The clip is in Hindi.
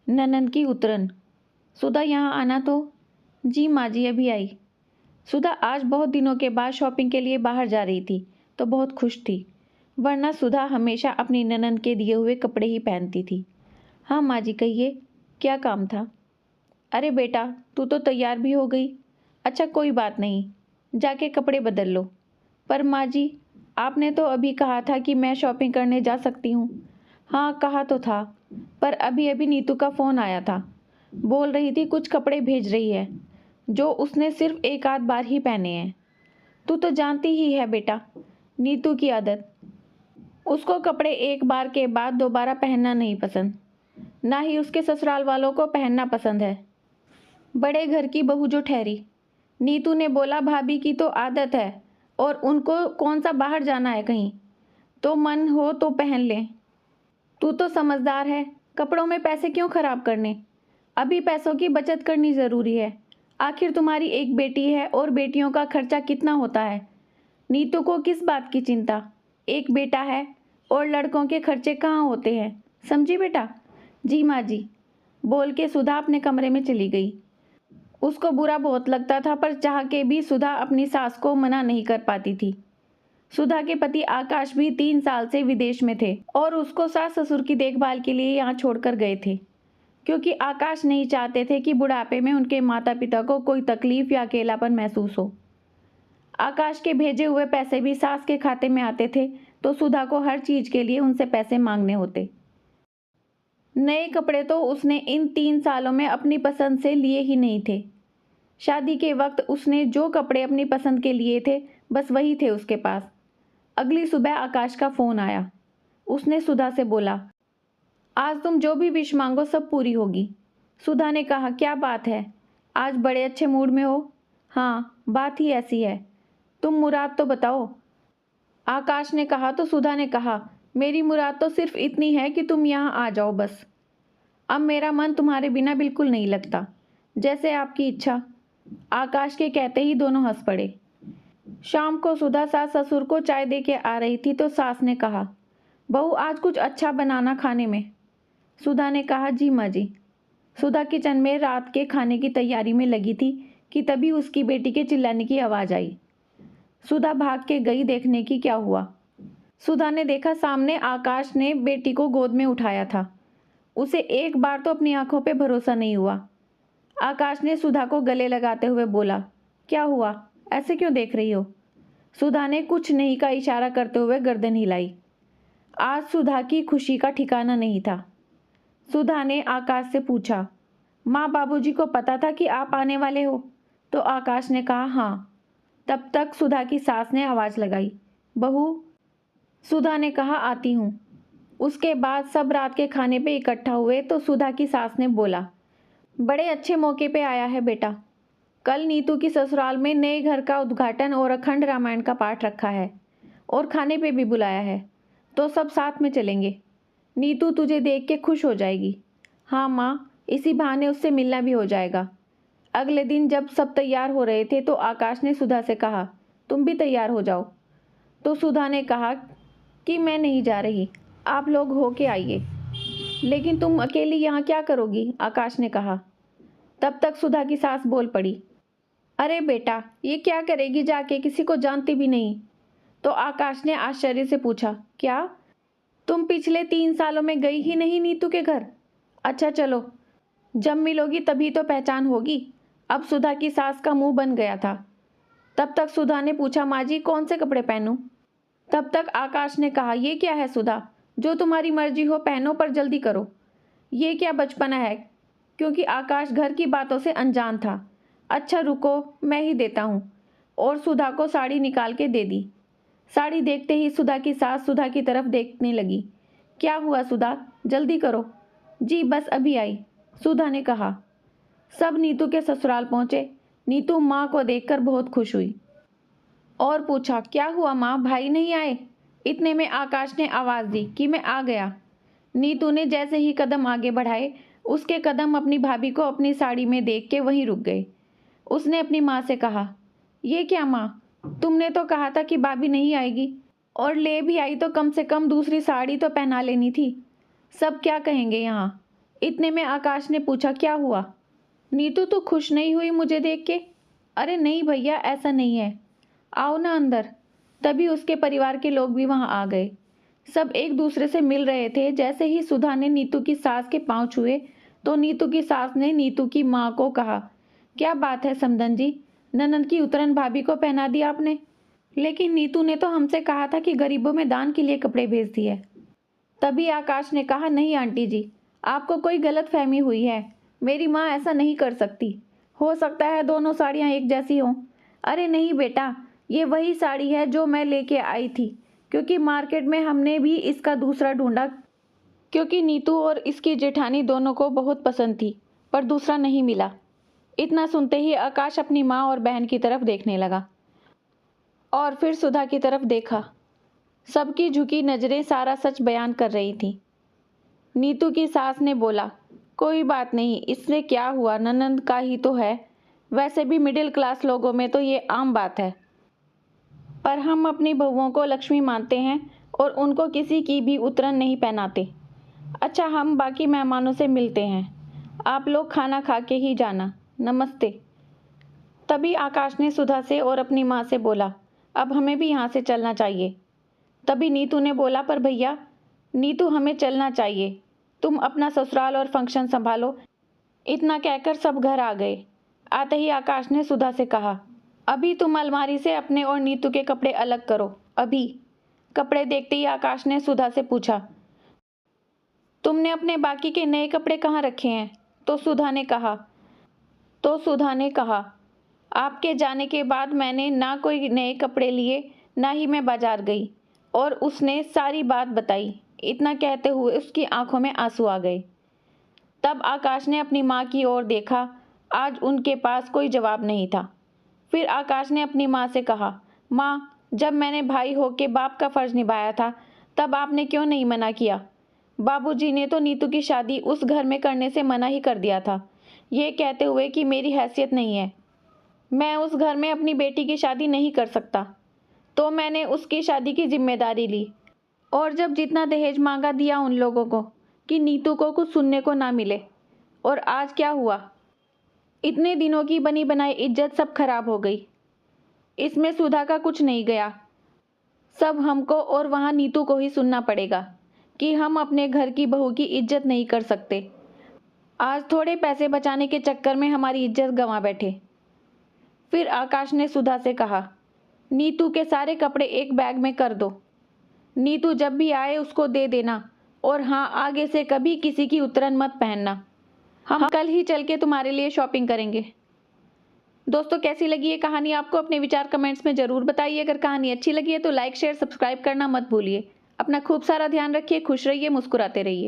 ननन की उतरन। सुधा यहाँ आना तो। जी माँ जी अभी आई। सुधा आज बहुत दिनों के बाद शॉपिंग के लिए बाहर जा रही थी तो बहुत खुश थी, वरना सुधा हमेशा अपनी ननन के दिए हुए कपड़े ही पहनती थी। हाँ माँ जी कहिए, क्या काम था? अरे बेटा तू तो तैयार भी हो गई। अच्छा कोई बात नहीं, जाके कपड़े बदल लो। पर माँ जी, आपने तो अभी कहा था कि मैं शॉपिंग करने जा सकती हूँ। हाँ कहा तो था, पर अभी अभी नीतू का फ़ोन आया था। बोल रही थी कुछ कपड़े भेज रही है, जो उसने सिर्फ एक आध बार ही पहने हैं। तू तो जानती ही है बेटा, नीतू की आदत। उसको कपड़े एक बार के बाद दोबारा पहनना नहीं पसंद, ना ही उसके ससुराल वालों को पहनना पसंद है। बड़े घर की बहू जो ठहरी। नीतू ने बोला भाभी की तो आदत है और उनको कौन सा बाहर जाना है कहीं, तो मन हो तो पहन लें। तू तो समझदार है, कपड़ों में पैसे क्यों खराब करने। अभी पैसों की बचत करनी ज़रूरी है। आखिर तुम्हारी एक बेटी है और बेटियों का खर्चा कितना होता है। नीतू को किस बात की चिंता, एक बेटा है और लड़कों के खर्चे कहाँ होते हैं, समझी बेटा? जी माँ जी, बोल के सुधा अपने कमरे में चली गई। उसको बुरा बहुत लगता था, पर चाह के भी सुधा अपनी सास को मना नहीं कर पाती थी। सुधा के पति आकाश भी 3 साल से विदेश में थे और उसको सास ससुर की देखभाल के लिए यहाँ छोड़कर गए थे, क्योंकि आकाश नहीं चाहते थे कि बुढ़ापे में उनके माता पिता को कोई तकलीफ या अकेलापन महसूस हो। आकाश के भेजे हुए पैसे भी सास के खाते में आते थे, तो सुधा को हर चीज के लिए उनसे पैसे मांगने होते। नए कपड़े तो उसने इन 3 सालों में अपनी पसंद से लिए ही नहीं थे। शादी के वक्त उसने जो कपड़े अपनी पसंद के लिए थे, बस वही थे उसके पास। अगली सुबह आकाश का फोन आया। उसने सुधा से बोला, आज तुम जो भी विश मांगो सब पूरी होगी। सुधा ने कहा, क्या बात है, आज बड़े अच्छे मूड में हो? हाँ बात ही ऐसी है, तुम मुराद तो बताओ। आकाश ने कहा तो सुधा ने कहा, मेरी मुराद तो सिर्फ इतनी है कि तुम यहाँ आ जाओ बस। अब मेरा मन तुम्हारे बिना बिल्कुल नहीं लगता, जैसे आपकी इच्छा। आकाश के कहते ही दोनों हंस पड़े। शाम को सुधा सास ससुर को चाय दे के आ रही थी तो सास ने कहा, बहू आज कुछ अच्छा बनाना खाने में। सुधा ने कहा, जी माँ जी। सुधा किचन में रात के खाने की तैयारी में लगी थी कि तभी उसकी बेटी के चिल्लाने की आवाज़ आई। सुधा भाग के गई देखने की क्या हुआ। सुधा ने देखा सामने आकाश ने बेटी को गोद में उठाया था। उसे एक बार तो अपनी आंखों पे भरोसा नहीं हुआ। आकाश ने सुधा को गले लगाते हुए बोला, क्या हुआ, ऐसे क्यों देख रही हो? सुधा ने कुछ नहीं का इशारा करते हुए गर्दन हिलाई। आज सुधा की खुशी का ठिकाना नहीं था। सुधा ने आकाश से पूछा, माँ बाबूजी को पता था कि आप आने वाले हो? तो आकाश ने कहा, हाँ। तब तक सुधा की सास ने आवाज़ लगाई, बहू। सुधा ने कहा, आती हूँ। उसके बाद सब रात के खाने पे इकट्ठा हुए तो सुधा की सास ने बोला, बड़े अच्छे मौके पे आया है बेटा। कल नीतू की ससुराल में नए घर का उद्घाटन और अखंड रामायण का पाठ रखा है और खाने पे भी बुलाया है, तो सब साथ में चलेंगे। नीतू तुझे देख के खुश हो जाएगी। हाँ माँ, इसी बहाने उससे मिलना भी हो जाएगा। अगले दिन जब सब तैयार हो रहे थे तो आकाश ने सुधा से कहा, तुम भी तैयार हो जाओ। तो सुधा ने कहा कि मैं नहीं जा रही, आप लोग हो के आइए। लेकिन तुम अकेली यहाँ क्या करोगी? आकाश ने कहा। तब तक सुधा की सास बोल पड़ी, अरे बेटा ये क्या करेगी जाके, किसी को जानती भी नहीं। तो आकाश ने आश्चर्य से पूछा, क्या तुम पिछले 3 सालों में गई ही नहीं नीतू के घर? अच्छा चलो, जब मिलोगी तभी तो पहचान होगी। अब सुधा की सास का मुंह बन गया था। तब तक सुधा ने पूछा, माँ जी कौन से कपड़े पहनूं? तब तक आकाश ने कहा, ये क्या है सुधा, जो तुम्हारी मर्जी हो पहनो, पर जल्दी करो। ये क्या बचपना है? क्योंकि आकाश घर की बातों से अनजान था। अच्छा रुको, मैं ही देता हूँ। और सुधा को साड़ी निकाल के दे दी। साड़ी देखते ही सुधा की सास सुधा की तरफ देखने लगी। क्या हुआ सुधा, जल्दी करो। जी बस अभी आई, सुधा ने कहा। सब नीतू के ससुराल पहुंचे। नीतू माँ को देखकर बहुत खुश हुई और पूछा, क्या हुआ माँ, भाई नहीं आए? इतने में आकाश ने आवाज़ दी कि मैं आ गया। नीतू ने जैसे ही कदम आगे बढ़ाए, उसके कदम अपनी भाभी को अपनी साड़ी में देख के वहीं रुक गए। उसने अपनी माँ से कहा, ये क्या माँ, तुमने तो कहा था कि भाभी नहीं आएगी, और ले भी आई तो कम से कम दूसरी साड़ी तो पहना लेनी थी। सब क्या कहेंगे यहाँ? इतने में आकाश ने पूछा, क्या हुआ? नीतू तो खुश नहीं हुई मुझे देख के। अरे नहीं भैया, ऐसा नहीं है, आओ ना अंदर। तभी उसके परिवार के लोग भी वहां आ गए। सब एक दूसरे से मिल रहे थे। जैसे ही सुधा ने नीतू की सास के पांव छुए तो नीतू की सास ने नीतू की माँ को कहा, क्या बात है समधन जी, ननंद की उतरन भाभी को पहना दिया आपने। लेकिन नीतू ने तो हमसे कहा था कि गरीबों में दान के लिए कपड़े भेज दिए। तभी आकाश ने कहा, नहीं आंटी जी, आपको कोई गलत फहमी हुई है। मेरी माँ ऐसा नहीं कर सकती। हो सकता है दोनों साड़ियाँ एक जैसी हों। अरे नहीं बेटा, ये वही साड़ी है जो मैं लेके आई थी, क्योंकि मार्केट में हमने भी इसका दूसरा ढूंढा, क्योंकि नीतू और इसकी जेठानी दोनों को बहुत पसंद थी, पर दूसरा नहीं मिला। इतना सुनते ही आकाश अपनी माँ और बहन की तरफ देखने लगा और फिर सुधा की तरफ देखा। सबकी झुकी नजरें सारा सच बयान कर रही थी। नीतू की सास ने बोला, कोई बात नहीं, इससे क्या हुआ, ननंद का ही तो है। वैसे भी मिडिल क्लास लोगों में तो ये आम बात है, पर हम अपनी बहुओं को लक्ष्मी मानते हैं और उनको किसी की भी उतरन नहीं पहनाते। अच्छा, हम बाकी मेहमानों से मिलते हैं, आप लोग खाना खा के ही जाना। नमस्ते। तभी आकाश ने सुधा से और अपनी माँ से बोला, अब हमें भी यहाँ से चलना चाहिए। तभी नीतू ने बोला, पर भैया। नीतू, हमें चलना चाहिए, तुम अपना ससुराल और फंक्शन संभालो। इतना कहकर सब घर आ गए। आते ही आकाश ने सुधा से कहा, अभी तुम अलमारी से अपने और नीतू के कपड़े अलग करो, अभी। कपड़े देखते ही आकाश ने सुधा से पूछा, तुमने अपने बाकी के नए कपड़े कहाँ रखे हैं? तो सुधा ने कहा, आपके जाने के बाद मैंने ना कोई नए कपड़े लिए, ना ही मैं बाजार गई। और उसने सारी बात बताई। इतना कहते हुए उसकी आंखों में आंसू आ गए। तब आकाश ने अपनी माँ की ओर देखा। आज उनके पास कोई जवाब नहीं था। फिर आकाश ने अपनी माँ से कहा, माँ, जब मैंने भाई होके बाप का फर्ज निभाया था, तब आपने क्यों नहीं मना किया? बाबूजी ने तो नीतू की शादी उस घर में करने से मना ही कर दिया था, ये कहते हुए कि मेरी हैसियत नहीं है, मैं उस घर में अपनी बेटी की शादी नहीं कर सकता। तो मैंने उसकी शादी की जिम्मेदारी ली, और जब जितना दहेज मांगा दिया उन लोगों को, कि नीतू को कुछ सुनने को ना मिले। और आज क्या हुआ? इतने दिनों की बनी बनाई इज्जत सब खराब हो गई। इसमें सुधा का कुछ नहीं गया। सब हमको और वहाँ नीतू को ही सुनना पड़ेगा कि हम अपने घर की बहू की इज्जत नहीं कर सकते। आज थोड़े पैसे बचाने के चक्कर में हमारी इज्जत गंवा बैठे। फिर आकाश ने सुधा से कहा, नीतू के सारे कपड़े एक बैग में कर दो। नीतू जब भी आए उसको दे देना, और हाँ, आगे से कभी किसी की उतरन मत पहनना। हम कल ही चल के तुम्हारे लिए शॉपिंग करेंगे। दोस्तों, कैसी लगी ये कहानी आपको? अपने विचार कमेंट्स में ज़रूर बताइए। अगर कहानी अच्छी लगी है तो लाइक, शेयर, सब्सक्राइब करना मत भूलिए। अपना खूब सारा ध्यान रखिए, खुश रहिए, मुस्कुराते रहिए।